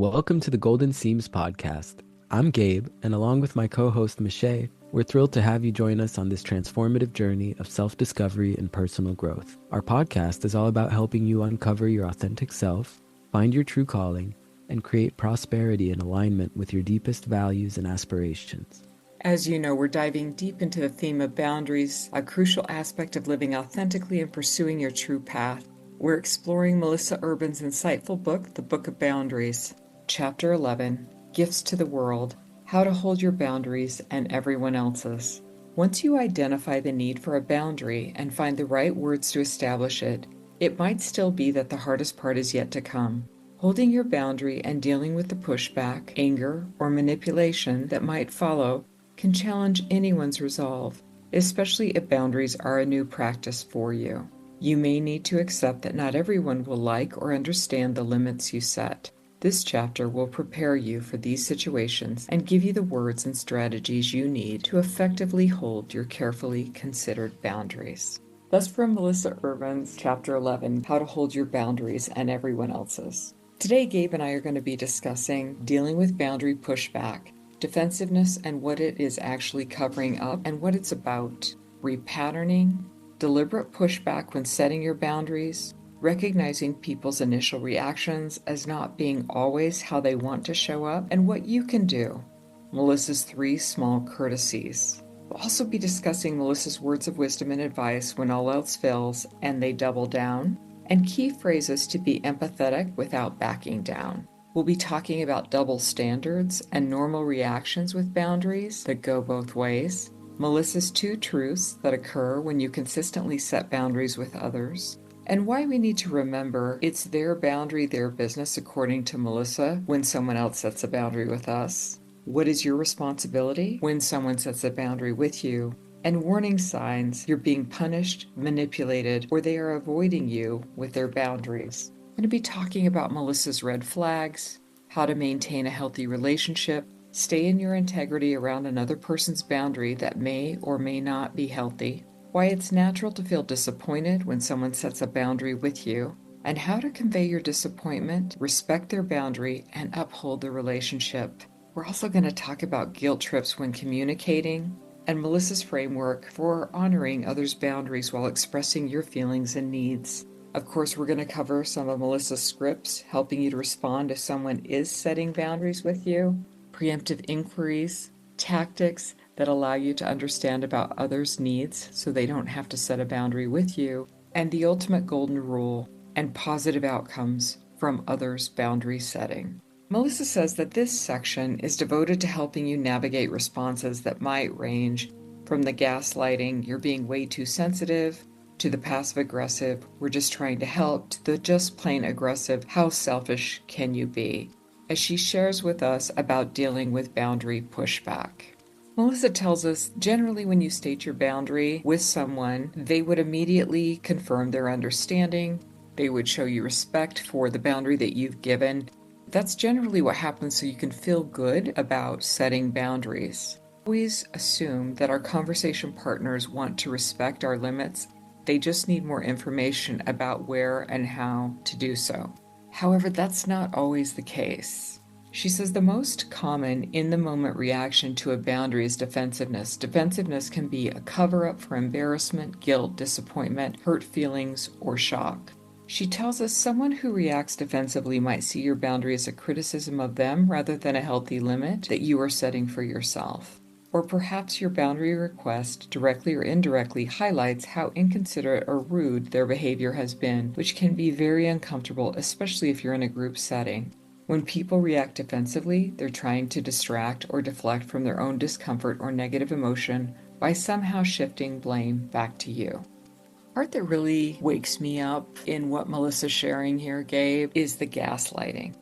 Welcome to the Golden Seams podcast. I'm Gabe, and along with my co-host Michae, we're thrilled to have you join us on this transformative journey of self-discovery and personal growth. Our podcast is all about helping you uncover your authentic self, find your true calling, and create prosperity in alignment with your deepest values and aspirations. As you know, we're diving deep into the theme of boundaries, a crucial aspect of living authentically and pursuing your true path. We're exploring Melissa Urban's insightful book, The Book of Boundaries. Chapter 11, Gifts to the World, How to Hold Your Boundaries and Everyone Else's. Once you identify the need for a boundary and find the right words to establish it, it might still be that the hardest part is yet to come. Holding your boundary and dealing with the pushback, anger, or manipulation that might follow can challenge anyone's resolve, especially if boundaries are a new practice for you. You may need to accept that not everyone will like or understand the limits you set. This chapter will prepare you for these situations and give you the words and strategies you need to effectively hold your carefully considered boundaries. Thus from Melissa Urban's Chapter 11, How to Hold Your Boundaries and Everyone Else's. Today, Gabe and I are going to be discussing dealing with boundary pushback, defensiveness and what it is actually covering up and what it's about, repatterning, deliberate pushback when setting your boundaries, recognizing people's initial reactions as not being always how they want to show up, and what you can do. Melissa's 3 small courtesies. We'll also be discussing Melissa's words of wisdom and advice when all else fails and they double down, and key phrases to be empathetic without backing down. We'll be talking about double standards and normal reactions with boundaries that go both ways, Melissa's 2 truths that occur when you consistently set boundaries with others, and why we need to remember it's their boundary, their business, according to Melissa, when someone else sets a boundary with us. What is your responsibility when someone sets a boundary with you? And warning signs you're being punished, manipulated, or they are avoiding you with their boundaries. I'm going to be talking about Melissa's red flags, how to maintain a healthy relationship, stay in your integrity around another person's boundary that may or may not be healthy, why it's natural to feel disappointed when someone sets a boundary with you, and how to convey your disappointment, respect their boundary, and uphold the relationship. We're also going to talk about guilt trips when communicating, and Melissa's framework for honoring others' boundaries while expressing your feelings and needs. Of course, we're going to cover some of Melissa's scripts, helping you to respond if someone is setting boundaries with you, preemptive inquiries, tactics that allow you to understand about others' needs so they don't have to set a boundary with you, and the ultimate golden rule and positive outcomes from others' boundary setting. Melissa says that this section is devoted to helping you navigate responses that might range from the gaslighting, you're being way too sensitive, to the passive-aggressive, we're just trying to help, to the just plain aggressive, how selfish can you be? As she shares with us about dealing with boundary pushback. Melissa tells us generally when you state your boundary with someone, they would immediately confirm their understanding. They would show you respect for the boundary that you've given. That's generally what happens so you can feel good about setting boundaries. Always assume that our conversation partners want to respect our limits. They just need more information about where and how to do so. However, that's not always the case. She says the most common in-the-moment reaction to a boundary is defensiveness. Defensiveness can be a cover-up for embarrassment, guilt, disappointment, hurt feelings, or shock. She tells us someone who reacts defensively might see your boundary as a criticism of them rather than a healthy limit that you are setting for yourself. Or perhaps your boundary request, directly or indirectly, highlights how inconsiderate or rude their behavior has been, which can be very uncomfortable, especially if you're in a group setting. When people react defensively, they're trying to distract or deflect from their own discomfort or negative emotion by somehow shifting blame back to you. The part that really wakes me up in what Melissa's sharing here, Gabe, is the gaslighting.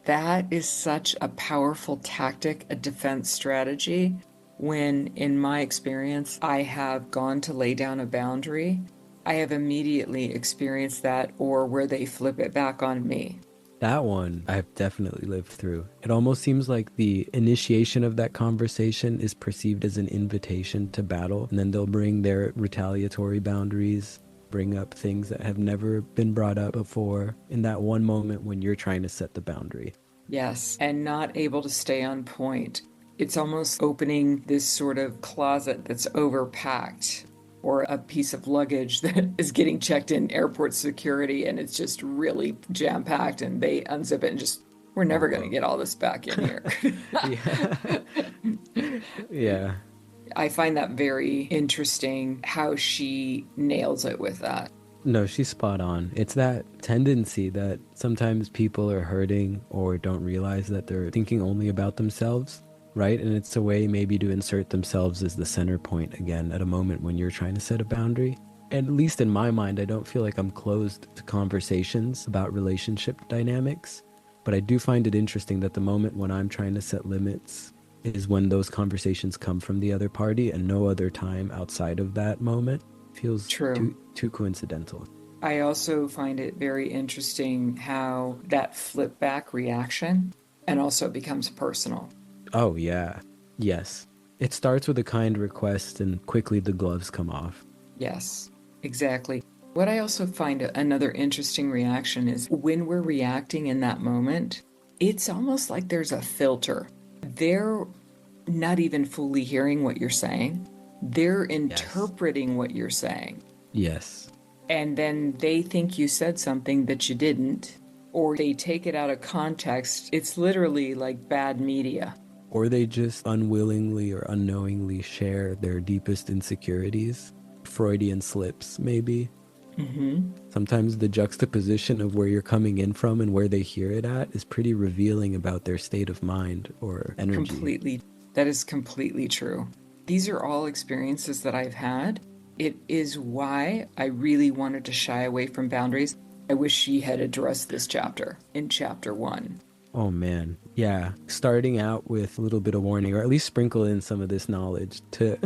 That is such a powerful tactic, a defense strategy, when, in my experience, I have gone to lay down a boundary. I have immediately experienced that, or where they flip it back on me. That one I've definitely lived through. It almost seems like the initiation of that conversation is perceived as an invitation to battle, and then they'll bring their retaliatory boundaries, bring up things that have never been brought up before in that one moment when you're trying to set the boundary. Yes, and not able to stay on point. It's almost opening this sort of closet that's overpacked, or a piece of luggage that is getting checked in airport security and it's just really jam-packed, and they unzip it and just, we're never going to get all this back in here. Yeah. Yeah. I find that very interesting how she nails it with that. No, she's spot on. It's that tendency that sometimes people are hurting or don't realize that they're thinking only about themselves, right? And it's a way maybe to insert themselves as the center point again at a moment when you're trying to set a boundary. And at least in my mind, I don't feel like I'm closed to conversations about relationship dynamics. But I do find it interesting that the moment when I'm trying to set limits is when those conversations come from the other party, and no other time outside of that moment feels True. too coincidental. I also find it very interesting how that flip back reaction and also becomes personal. Oh, yeah. Yes. It starts with a kind request and quickly the gloves come off. Yes, exactly. What I also find another interesting reaction is when we're reacting in that moment, it's almost like there's a filter. They're not even fully hearing what you're saying. They're interpreting what you're saying. Yes. And then they think you said something that you didn't, or they take it out of context. It's literally like bad media. Or they just unwillingly or unknowingly share their deepest insecurities. Freudian slips, maybe. Mm-hmm. Sometimes the juxtaposition of where you're coming in from and where they hear it at is pretty revealing about their state of mind or energy. Completely. That is completely true. These are all experiences that I've had. It is why I really wanted to shy away from boundaries. I wish she had addressed this chapter in chapter 1. Oh man. Yeah. Starting out with a little bit of warning, or at least sprinkle in some of this knowledge to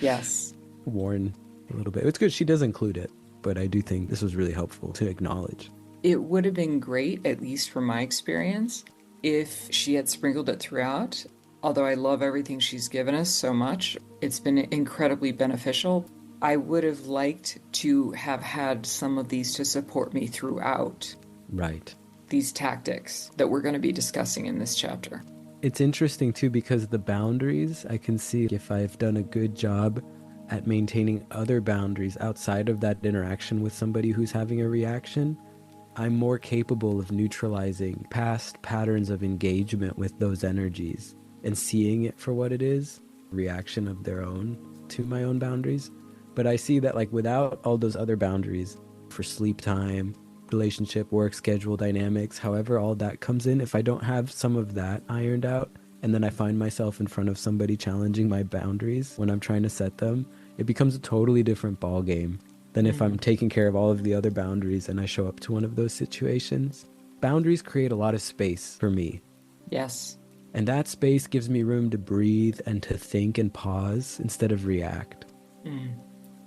Yes. warn a little bit. It's good she does include it, but I do think this was really helpful to acknowledge. It would have been great, at least from my experience, if she had sprinkled it throughout. Although I love everything she's given us so much, it's been incredibly beneficial. I would have liked to have had some of these to support me throughout. Right. These tactics that we're going to be discussing in this chapter. It's interesting too, because the boundaries, I can see if I've done a good job at maintaining other boundaries outside of that interaction with somebody who's having a reaction, I'm more capable of neutralizing past patterns of engagement with those energies and seeing it for what it is, reaction of their own to my own boundaries. But I see that like without all those other boundaries for sleep time, relationship, work schedule dynamics, however all that comes in, if I don't have some of that ironed out, and then I find myself in front of somebody challenging my boundaries when I'm trying to set them, it becomes a totally different ball game than if I'm taking care of all of the other boundaries and I show up to one of those situations. Boundaries create a lot of space for me. Yes. And that space gives me room to breathe and to think and pause instead of react.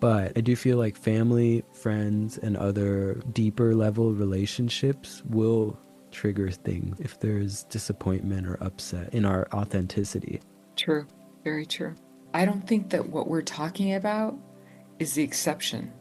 But I do feel like family, friends, and other deeper level relationships will trigger things if there's disappointment or upset in our authenticity. True. Very true. I don't think that what we're talking about is the exception.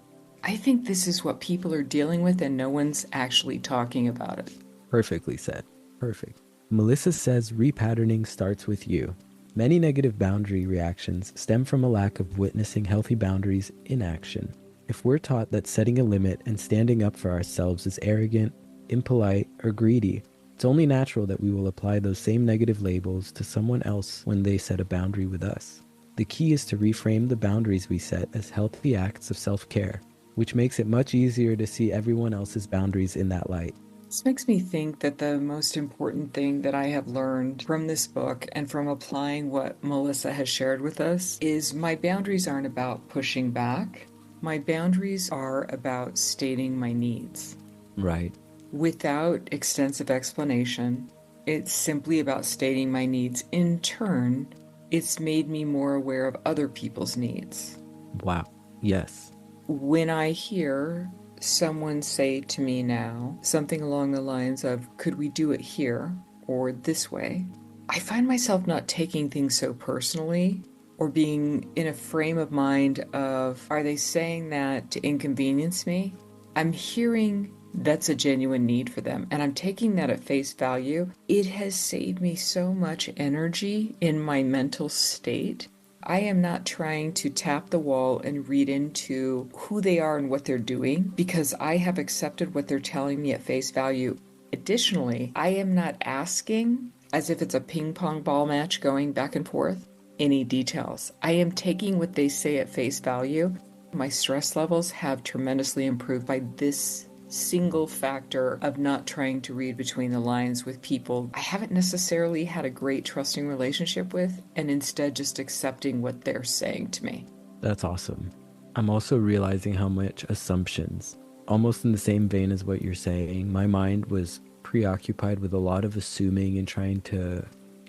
I think this is what people are dealing with and no one's actually talking about it. Perfectly said. Perfect. Melissa says repatterning starts with you. Many negative boundary reactions stem from a lack of witnessing healthy boundaries in action. If we're taught that setting a limit and standing up for ourselves is arrogant, impolite, or greedy, it's only natural that we will apply those same negative labels to someone else when they set a boundary with us. The key is to reframe the boundaries we set as healthy acts of self-care, which makes it much easier to see everyone else's boundaries in that light. This makes me think that the most important thing that I have learned from this book and from applying what Melissa has shared with us is my boundaries aren't about pushing back. My boundaries are about stating my needs. Right. Without extensive explanation, it's simply about stating my needs. In turn, it's made me more aware of other people's needs. Wow. Yes. When I hear someone say to me now something along the lines of, could we do it here or this way? I find myself not taking things so personally or being in a frame of mind of, are they saying that to inconvenience me? I'm hearing That's a genuine need for them. And I'm taking that at face value. It has saved me so much energy in my mental state. I am not trying to tap the wall and read into who they are and what they're doing because I have accepted what they're telling me at face value. Additionally, I am not asking, as if it's a ping pong ball match going back and forth, any details. I am taking what they say at face value. My stress levels have tremendously improved by this single factor of not trying to read between the lines with people I haven't necessarily had a great trusting relationship with, and instead just accepting what they're saying to me. That's awesome. I'm also realizing how much assumptions, almost in the same vein as what you're saying, my mind was preoccupied with a lot of assuming and trying to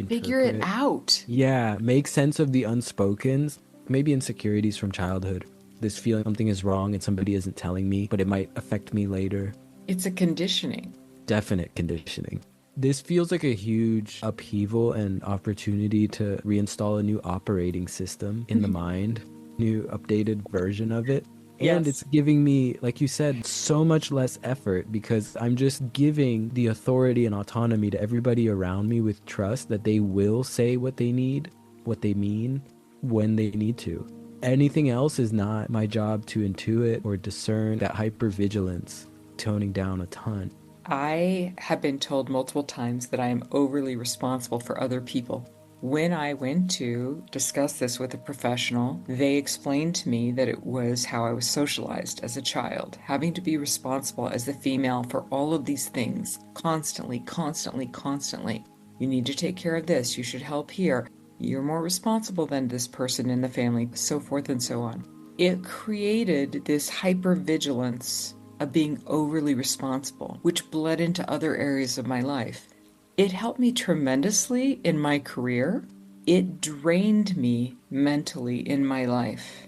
Figure it out. Yeah, make sense of the unspokens, maybe insecurities from childhood. This feeling something is wrong and somebody isn't telling me, but it might affect me later. It's a conditioning. Definite conditioning. This feels like a huge upheaval and opportunity to reinstall a new operating system in the mind, new updated version of it. And it's giving me, like you said, so much less effort because I'm just giving the authority and autonomy to everybody around me with trust that they will say what they need, what they mean, when they need to. Anything else is not my job to intuit or discern. That hypervigilance, toning down a ton. I have been told multiple times that I am overly responsible for other people. When I went to discuss this with a professional, they explained to me that it was how I was socialized as a child, having to be responsible as the female for all of these things, constantly, constantly, constantly. You need to take care of this, you should help here. You're more responsible than this person in the family, so forth and so on. It created this hypervigilance of being overly responsible, which bled into other areas of my life. It helped me tremendously in my career. It drained me mentally in my life.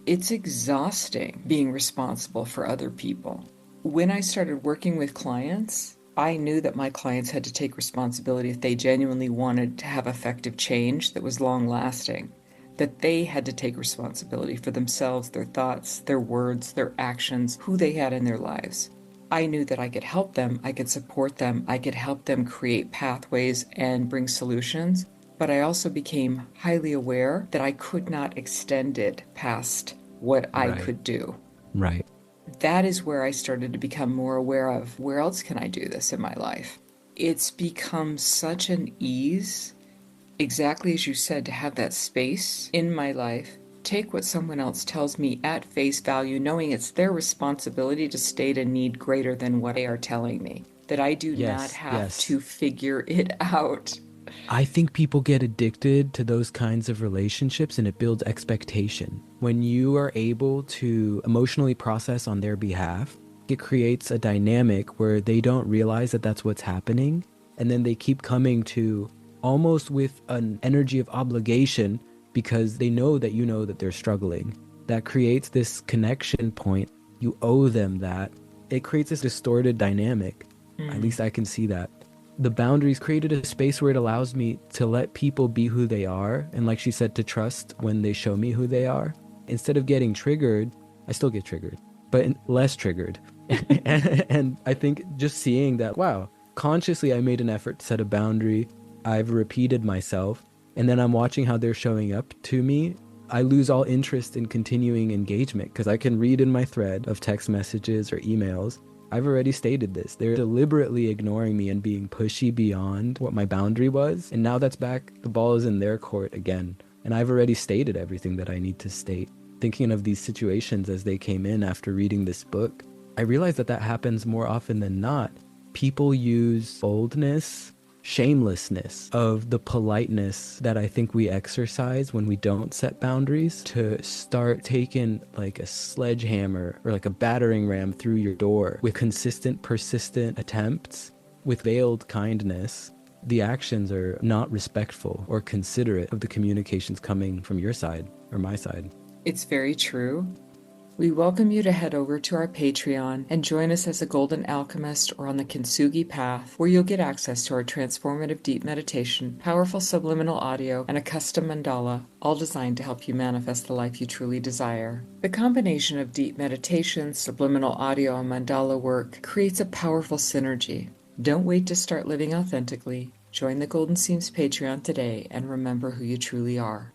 It's exhausting being responsible for other people. When I started working with clients, I knew that my clients had to take responsibility if they genuinely wanted to have effective change that was long-lasting, that they had to take responsibility for themselves, their thoughts, their words, their actions, who they had in their lives. I knew that I could help them, I could support them, I could help them create pathways and bring solutions, but I also became highly aware that I could not extend it past what I could do. Right. That is where I started to become more aware of where else can I do this in my life. It's become such an ease, exactly as you said, to have that space in my life, take what someone else tells me at face value, knowing it's their responsibility to state a need greater than what they are telling me, that I do not have to figure it out. I think people get addicted to those kinds of relationships and it builds expectation. When you are able to emotionally process on their behalf, it creates a dynamic where they don't realize that that's what's happening. And then they keep coming to almost with an energy of obligation because they know that you know that they're struggling. That creates this connection point. You owe them that. It creates this distorted dynamic. At least I can see that. The boundaries created a space where it allows me to let people be who they are. And like she said, to trust when they show me who they are. Instead of getting triggered, I still get triggered, but less triggered. And I think just seeing that, wow, consciously I made an effort to set a boundary. I've repeated myself. And then I'm watching how they're showing up to me. I lose all interest in continuing engagement because I can read in my thread of text messages or emails, I've already stated this. They're deliberately ignoring me and being pushy beyond what my boundary was. And now that's back. The ball is in their court again. And I've already stated everything that I need to state. Thinking of these situations as they came in after reading this book, I realized that that happens more often than not. People use boldness, shamelessness of the politeness that I think we exercise when we don't set boundaries to start taking like a sledgehammer or like a battering ram through your door with consistent, persistent attempts with veiled kindness. The actions are not respectful or considerate of the communications coming from your side or my side. It's very true. We welcome you to head over to our Patreon and join us as a Golden Alchemist or on the Kintsugi Path, where you'll get access to our transformative deep meditation, powerful subliminal audio, and a custom mandala, all designed to help you manifest the life you truly desire. The combination of deep meditation, subliminal audio, and mandala work creates a powerful synergy. Don't wait to start living authentically. Join the Golden Seams Patreon today and remember who you truly are.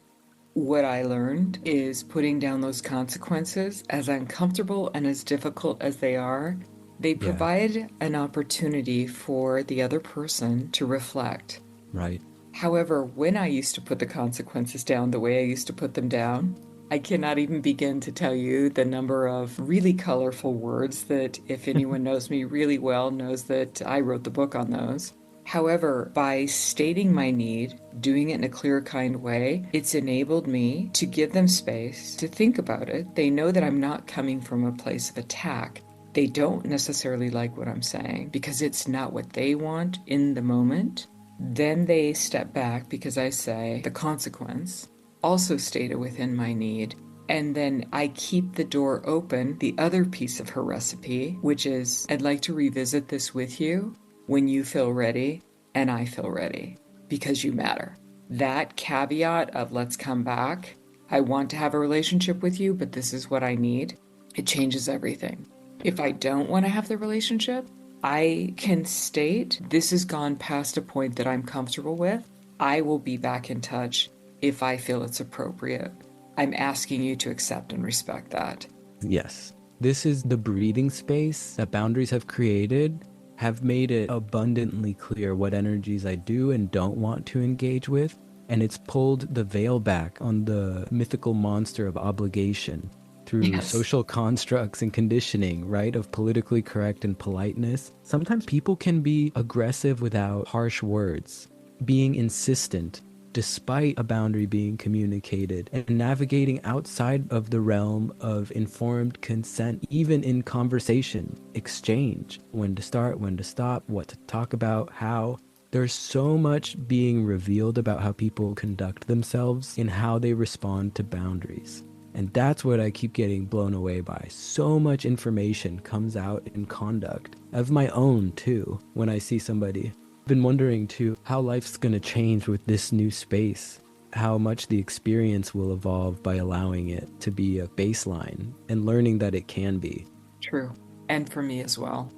What I learned is putting down those consequences, as uncomfortable and as difficult as they are, they provide an opportunity for the other person to reflect. Right. However, when I used to put the consequences down the way I used to put them down, I cannot even begin to tell you the number of really colorful words that, if anyone knows me really well, knows that I wrote the book on those. However, by stating my need, doing it in a clear, kind way, it's enabled me to give them space to think about it. They know that I'm not coming from a place of attack. They don't necessarily like what I'm saying because it's not what they want in the moment. Then they step back because I say the consequence also stated within my need. And then I keep the door open, the other piece of her recipe, which is I'd like to revisit this with you when you feel ready and I feel ready, because you matter. That caveat of let's come back, I want to have a relationship with you, but this is what I need, it changes everything. If I don't want to have the relationship, I can state this has gone past a point that I'm comfortable with. I will be back in touch if I feel it's appropriate. I'm asking you to accept and respect that. Yes. This is the breathing space that boundaries have created, have made it abundantly clear what energies I do and don't want to engage with. And it's pulled the veil back on the mythical monster of obligation through social constructs and conditioning, right? Of politically correct and politeness. Sometimes people can be aggressive without harsh words, being insistent despite a boundary being communicated, and navigating outside of the realm of informed consent, even in conversation, exchange, when to start, when to stop, what to talk about, how. There's so much being revealed about how people conduct themselves and how they respond to boundaries. And that's what I keep getting blown away by. So much information comes out in conduct of my own too when I see somebody. Been wondering too how life's going to change with this new space, how much the experience will evolve by allowing it to be a baseline and learning that it can be. True. And for me as well.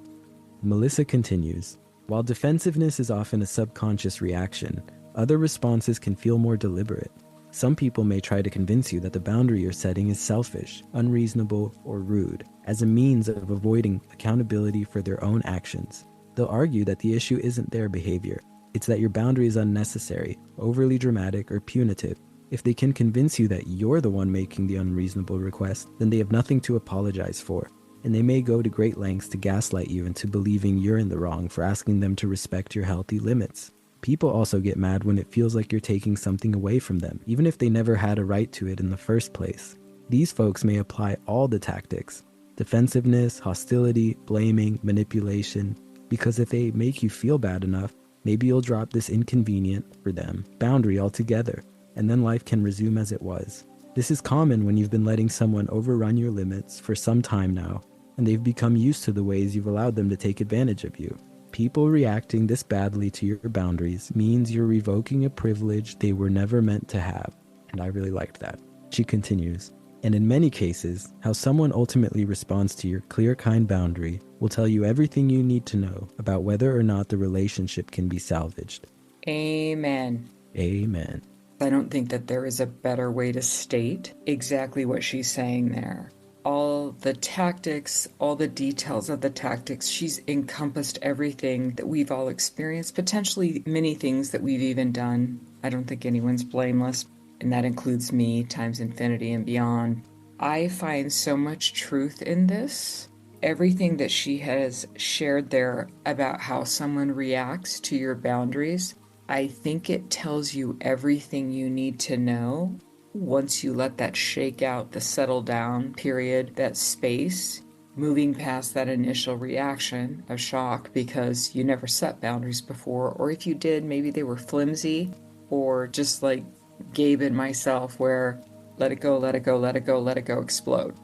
Melissa continues, while defensiveness is often a subconscious reaction, other responses can feel more deliberate. Some people may try to convince you that the boundary you're setting is selfish, unreasonable, or rude, as a means of avoiding accountability for their own actions. They'll argue that the issue isn't their behavior. It's that your boundary is unnecessary, overly dramatic, or punitive. If they can convince you that you're the one making the unreasonable request, then they have nothing to apologize for. And they may go to great lengths to gaslight you into believing you're in the wrong for asking them to respect your healthy limits. People also get mad when it feels like you're taking something away from them, even if they never had a right to it in the first place. These folks may apply all the tactics: defensiveness, hostility, blaming, manipulation. Because if they make you feel bad enough, maybe you'll drop this inconvenient, for them, boundary altogether, and then life can resume as it was. This is common when you've been letting someone overrun your limits for some time now, and they've become used to the ways you've allowed them to take advantage of you. People reacting this badly to your boundaries means you're revoking a privilege they were never meant to have. And I really liked that. She continues, and in many cases, how someone ultimately responds to your clear, kind boundary will tell you everything you need to know about whether or not the relationship can be salvaged. Amen. Amen. I don't think that there is a better way to state exactly what she's saying there. All the tactics, all the details of the tactics, she's encompassed everything that we've all experienced, potentially many things that we've even done. I don't think anyone's blameless, and that includes me times infinity and beyond. I find so much truth in this. Everything that she has shared there about how someone reacts to your boundaries, I think it tells you everything you need to know. Once you let that shake out, the settle down period, that space, moving past that initial reaction of shock because you never set boundaries before, or if you did, maybe they were flimsy, or just like Gabe and myself, where let it go, let it go, let it go, let it go, explode.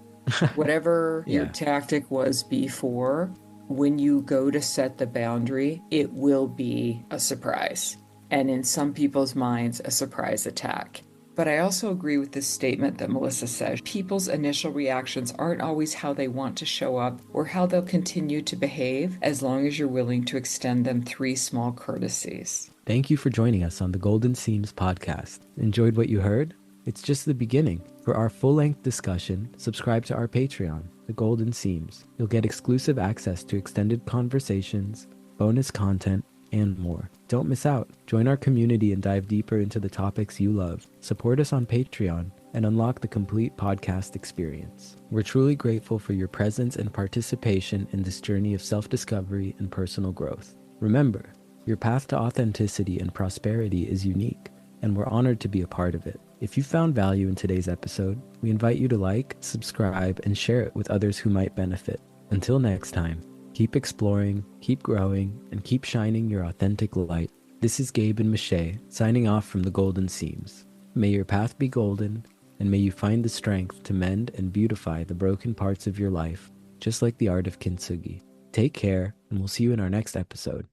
Whatever your Yeah. tactic was before, when you go to set the boundary, it will be a surprise. And in some people's minds, a surprise attack. But I also agree with this statement that Melissa says. People's initial reactions aren't always how they want to show up or how they'll continue to behave, as long as you're willing to extend them 3 small courtesies. Thank you for joining us on the Golden Seams podcast. Enjoyed what you heard? It's just the beginning. For our full-length discussion, subscribe to our Patreon, The Golden Seams. You'll get exclusive access to extended conversations, bonus content, and more. Don't miss out. Join our community and dive deeper into the topics you love. Support us on Patreon and unlock the complete podcast experience. We're truly grateful for your presence and participation in this journey of self-discovery and personal growth. Remember, your path to authenticity and prosperity is unique, and we're honored to be a part of it. If you found value in today's episode, we invite you to like, subscribe, and share it with others who might benefit. Until next time, keep exploring, keep growing, and keep shining your authentic light. This is Gabe and Michae, signing off from the Golden Seams. May your path be golden, and may you find the strength to mend and beautify the broken parts of your life, just like the art of Kintsugi. Take care, and we'll see you in our next episode.